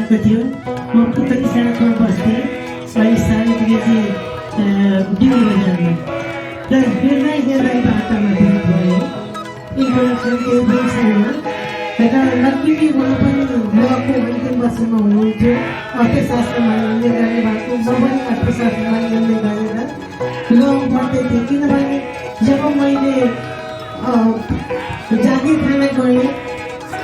आएको थियो। म पुतली सडकमा बस्थेँ, अनि सावित्रीजी डिउटीमा जानु र हेर्दै हेर्दै बाटोमा भेट भयो एकजना छन् देवसँग र लक्ष्मी उहाँ पनि लको अन्तिम वर्षमा हुनुहुन्थ्यो। अर्थशास्त्र मान्यले गर्ने भएको म पनि अर्थशास्त्र मान्यले गरेर ल पढ्दै थिएँ। किनभने जब मैले जागिर खान गएँ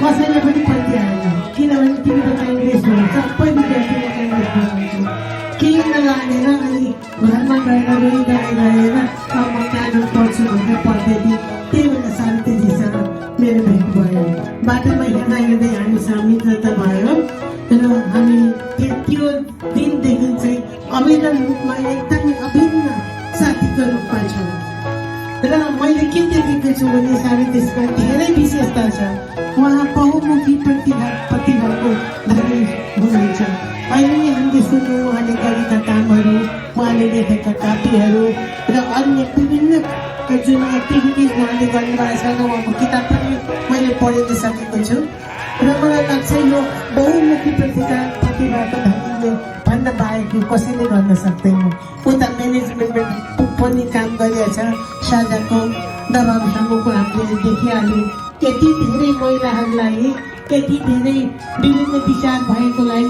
कसैले पनि पत्ती आएन, किनभने तिमी त काङ्ग्रेस हो, सबै विद्यार्थीले काङ्ग्रेस हुनुहुन्छ, केही नलागेर अनि घरमा गएर रोइरहेर अब म कानुन पढ्छु भनेर पढ्दै थिएँ। त्यही बेला शान्तिजीसँग मेरो भेट भयो। बाटोमा हिँड्दा हिँड्दै हामीसँग मित्रता भयो र हामी त्यो दिनदेखि चाहिँ अभिन्न रूपमा एकदमै अभिन्न साथीको रूपमा छौँ। र मैले के देखेको छु भने शान्तिजीमा धेरै विशेषता छ। उहाँ बहुमुखी प्रतिभाको धनी हुनुहुन्छ। अहिले नै हामीले सुन्यौँ उहाँले गरेका कामहरू, उहाँले लेखेका कापीहरू र अन्य विभिन्न जुन एक्टिभिटिज उहाँले गर्नुभएको छ, उहाँको किताब पनि मैले पढेर सकेको छु। र मलाई लाग्छ यो बहुमुखी प्रतिभाको धनीले भन्न बाहेक कसैले गर्न सक्दैन। उता म्यानेजमेन्टमा पनि काम गरिरहेछ, साझाको दबाबसँगको हामीले देखिहाल्यौँ। यति धेरै महिलाहरूलाई, यति धेरै विभिन्न विचार भएकोलाई